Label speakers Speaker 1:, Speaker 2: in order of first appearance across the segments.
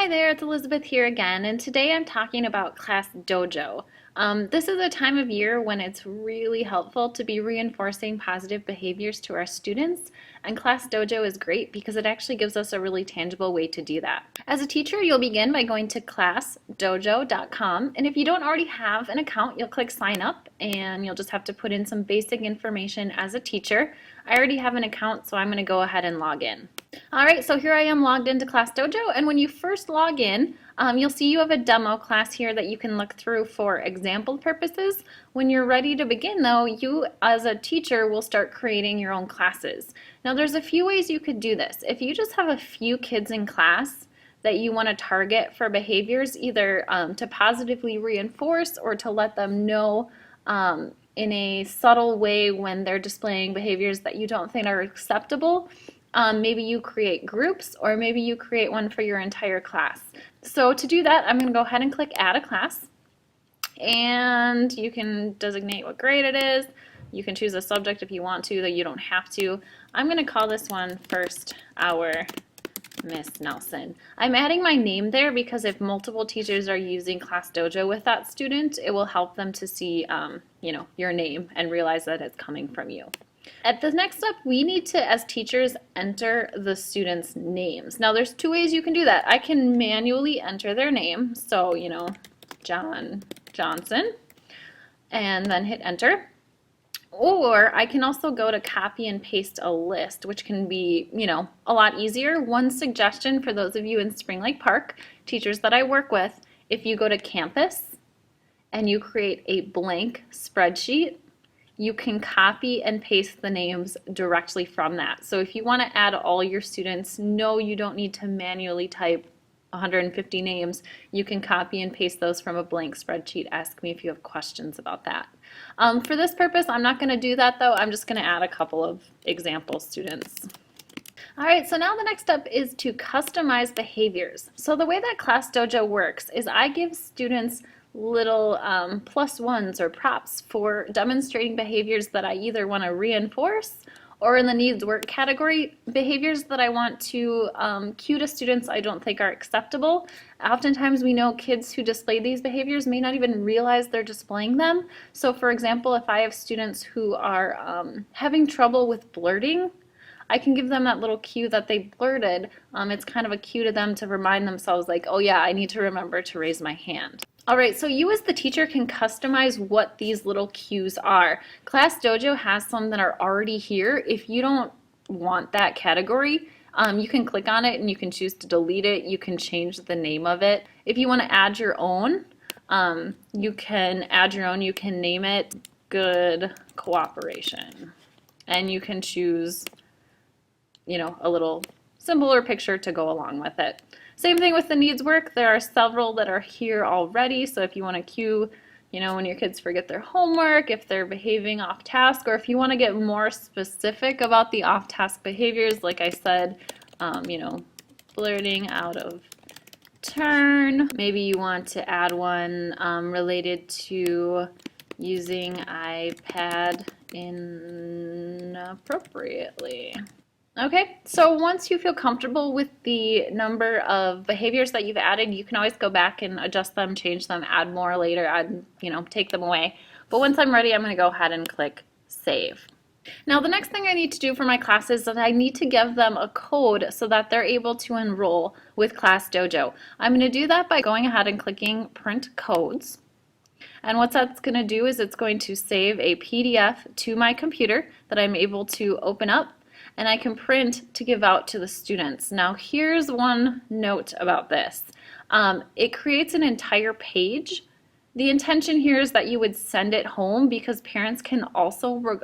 Speaker 1: Hi there, it's Elizabeth here again, and today I'm talking about ClassDojo. This is a time of year when it's really helpful to be reinforcing positive behaviors to our students, and ClassDojo is great because it actually gives us a really tangible way to do that. As a teacher, you'll begin by going to ClassDojo.com, and if you don't already have an account, you'll click sign up, and you'll just have to put in some basic information as a teacher. I already have an account, so I'm going to go ahead and log in. Alright, so here I am logged into ClassDojo, and when you first log in, you'll see you have a demo class here that you can look through for example purposes. When you're ready to begin though, you as a teacher will start creating your own classes. Now there's a few ways you could do this. If you just have a few kids in class that you want to target for behaviors, either to positively reinforce or to let them know in a subtle way when they're displaying behaviors that you don't think are acceptable, maybe you create groups, or maybe you create one for your entire class. So to do that, I'm going to go ahead and click Add a Class, and you can designate what grade it is. You can choose a subject if you want to, though you don't have to. I'm going to call this one First Hour Miss Nelson. I'm adding my name there because if multiple teachers are using ClassDojo with that student, it will help them to see your name and realize that it's coming from you. At the next step, we need to, as teachers, enter the students' names. Now, there's two ways you can do that. I can manually enter their name, so, John Johnson, and then hit enter. Or I can also go to copy and paste a list, which can be, a lot easier. One suggestion for those of you in Spring Lake Park, teachers that I work with, if you go to campus and you create a blank spreadsheet, you can copy and paste the names directly from that. So if you want to add all your students, no, you don't need to manually type 150 names. You can copy and paste those from a blank spreadsheet. Ask me if you have questions about that. For this purpose, I'm not going to do that though. I'm just going to add a couple of example students. Alright, so now the next step is to customize behaviors. So the way that ClassDojo works is I give students little +1s or props for demonstrating behaviors that I either want to reinforce, or in the needs work category, behaviors that I want to cue to students I don't think are acceptable. Oftentimes we know kids who display these behaviors may not even realize they're displaying them. So for example, if I have students who are having trouble with blurting, I can give them that little cue that they blurted. It's kind of a cue to them to remind themselves like, oh yeah, I need to remember to raise my hand. Alright, so you as the teacher can customize what these little cues are. ClassDojo has some that are already here. If you don't want that category, you can click on it and you can choose to delete it. You can change the name of it. If you want to add your own, you can add your own. You can name it Good Cooperation. And you can choose, a little symbol or picture to go along with it. Same thing with the needs work. There are several that are here already, so if you want to cue, when your kids forget their homework, if they're behaving off task, or if you want to get more specific about the off task behaviors, like I said, blurting out of turn. Maybe you want to add one related to using iPad inappropriately. Okay, so once you feel comfortable with the number of behaviors that you've added, you can always go back and adjust them, change them, add more later, take them away. But once I'm ready, I'm going to go ahead and click Save. Now the next thing I need to do for my classes is that I need to give them a code so that they're able to enroll with ClassDojo. I'm going to do that by going ahead and clicking Print Codes. And what that's going to do is it's going to save a PDF to my computer that I'm able to open up, and I can print to give out to the students. Now here's one note about this. It creates an entire page. The intention here is that you would send it home because parents can also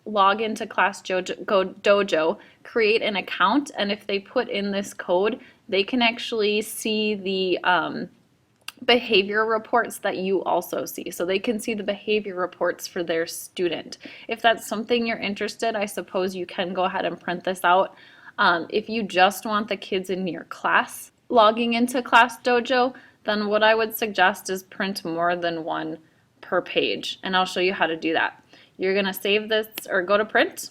Speaker 1: log into ClassDojo, create an account, and if they put in this code, they can actually see the behavior reports that you also see. So they can see the behavior reports for their student. If that's something you're interested, I suppose you can go ahead and print this out. If you just want the kids in your class logging into ClassDojo, then what I would suggest is print more than one per page, and I'll show you how to do that. You're going to save this or go to print,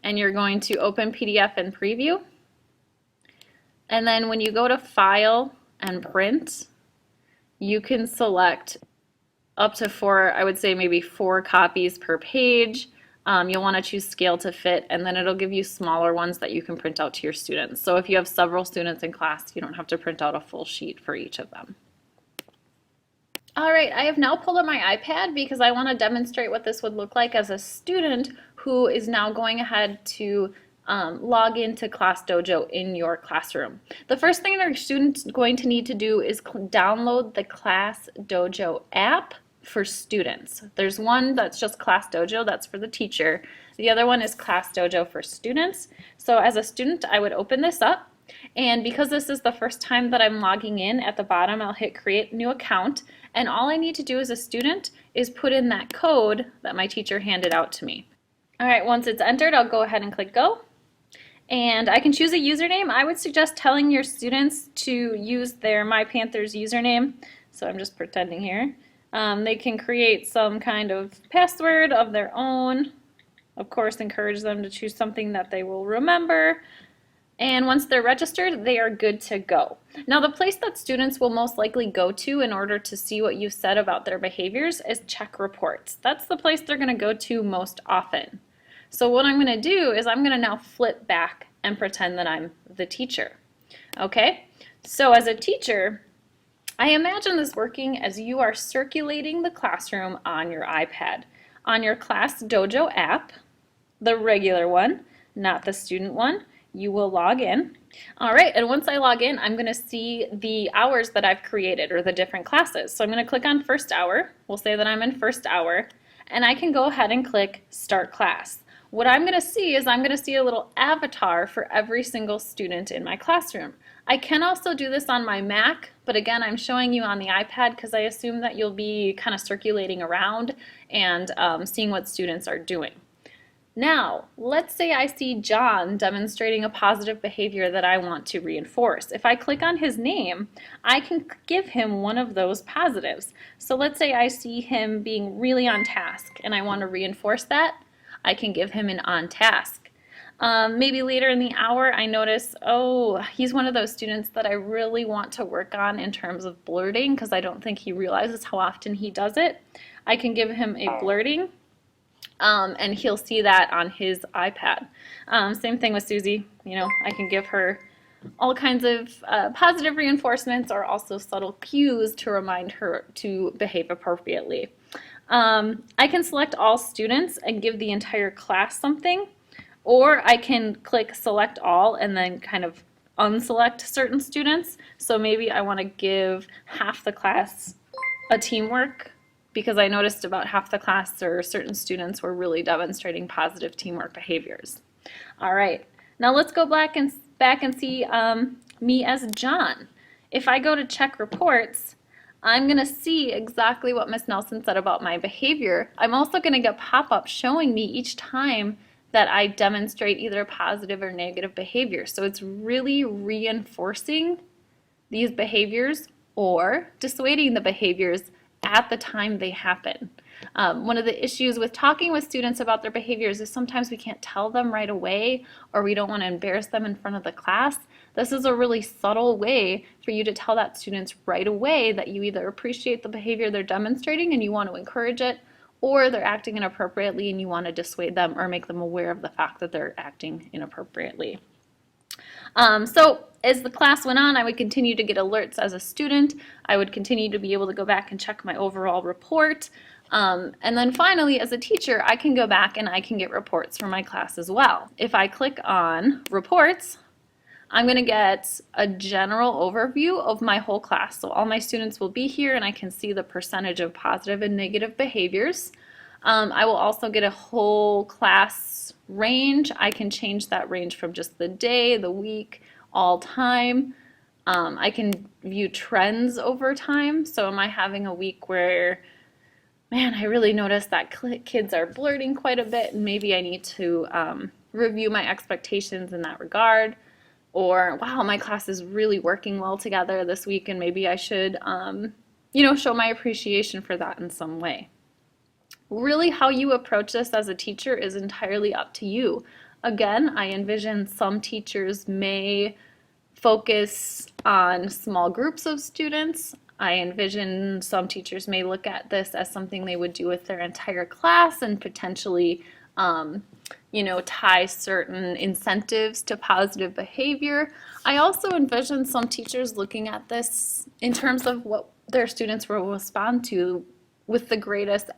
Speaker 1: and you're going to open PDF and preview. And then when you go to File and Print, you can select up to 4, I would say maybe 4 copies per page. You'll want to choose scale to fit, and then it'll give you smaller ones that you can print out to your students. So if you have several students in class, you don't have to print out a full sheet for each of them. All right, I have now pulled up my iPad because I want to demonstrate what this would look like as a student who is now going ahead to log into ClassDojo in your classroom. The first thing our student's going to need to do is download the ClassDojo app for students. There's one that's just ClassDojo, that's for the teacher. The other one is ClassDojo for students. So as a student, I would open this up. And because this is the first time that I'm logging in, at the bottom I'll hit create new account, and all I need to do as a student is put in that code that my teacher handed out to me. Alright, once it's entered, I'll go ahead and click go. And I can choose a username. I would suggest telling your students to use their MyPanthers username. So I'm just pretending here. They can create some kind of password of their own. Of course, encourage them to choose something that they will remember. And once they're registered, they are good to go. Now, the place that students will most likely go to in order to see what you said about their behaviors is check reports. That's the place they're going to go to most often. So what I'm going to do is I'm going to now flip back and pretend that I'm the teacher. Okay? So as a teacher, I imagine this working as you are circulating the classroom on your iPad. On your ClassDojo app, the regular one, not the student one, you will log in. All right, and once I log in, I'm going to see the hours that I've created, or the different classes. So I'm going to click on first hour. We'll say that I'm in first hour, and I can go ahead and click start class. What I'm going to see is I'm going to see a little avatar for every single student in my classroom. I can also do this on my Mac, but again, I'm showing you on the iPad because I assume that you'll be kind of circulating around and seeing what students are doing. Now, let's say I see John demonstrating a positive behavior that I want to reinforce. If I click on his name, I can give him one of those positives. So let's say I see him being really on task and I want to reinforce that. I can give him an on task. Maybe later in the hour I notice, oh, he's one of those students that I really want to work on in terms of blurting because I don't think he realizes how often he does it. I can give him a blurting. And he'll see that on his iPad. Same thing with Susie. You know, I can give her all kinds of positive reinforcements or also subtle cues to remind her to behave appropriately. I can select all students and give the entire class something, or I can click select all and then kind of unselect certain students. So maybe I want to give half the class a teamwork, because I noticed about half the class or certain students were really demonstrating positive teamwork behaviors. All right, now let's go back and see me as John. If I go to check reports, I'm going to see exactly what Miss Nelson said about my behavior. I'm also going to get pop-ups showing me each time that I demonstrate either positive or negative behavior. So it's really reinforcing these behaviors or dissuading the behaviors at the time they happen. One of the issues with talking with students about their behaviors is sometimes we can't tell them right away, or we don't want to embarrass them in front of the class. This is a really subtle way for you to tell that students right away that you either appreciate the behavior they're demonstrating and you want to encourage it, or they're acting inappropriately and you want to dissuade them or make them aware of the fact that they're acting inappropriately. So as the class went on, I would continue to get alerts as a student. I would continue to be able to go back and check my overall report. And then finally, as a teacher, I can go back and I can get reports for my class as well. If I click on reports, I'm going to get a general overview of my whole class. So all my students will be here and I can see the percentage of positive and negative behaviors. I will also get a whole class range. I can change that range from just the day, the week, all time. I can view trends over time. So am I having a week where, man, I really noticed that kids are blurting quite a bit and maybe I need to review my expectations in that regard. Or, wow, my class is really working well together this week and maybe I should, show my appreciation for that in some way. Really, how you approach this as a teacher is entirely up to you. Again, I envision some teachers may focus on small groups of students. I envision some teachers may look at this as something they would do with their entire class and potentially tie certain incentives to positive behavior. I also envision some teachers looking at this in terms of what their students will respond to with the greatest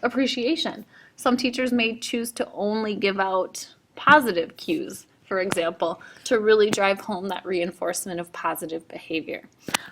Speaker 1: appreciation. Some teachers may choose to only give out positive cues, for example, to really drive home that reinforcement of positive behavior.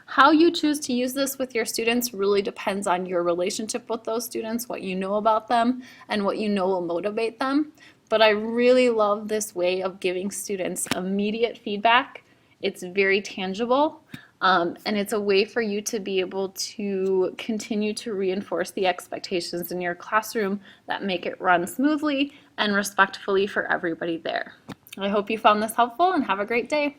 Speaker 1: How you choose to use this with your students really depends on your relationship with those students, what you know about them, and what you know will motivate them. But I really love this way of giving students immediate feedback. It's very tangible. And it's a way for you to be able to continue to reinforce the expectations in your classroom that make it run smoothly and respectfully for everybody there. I hope you found this helpful and have a great day.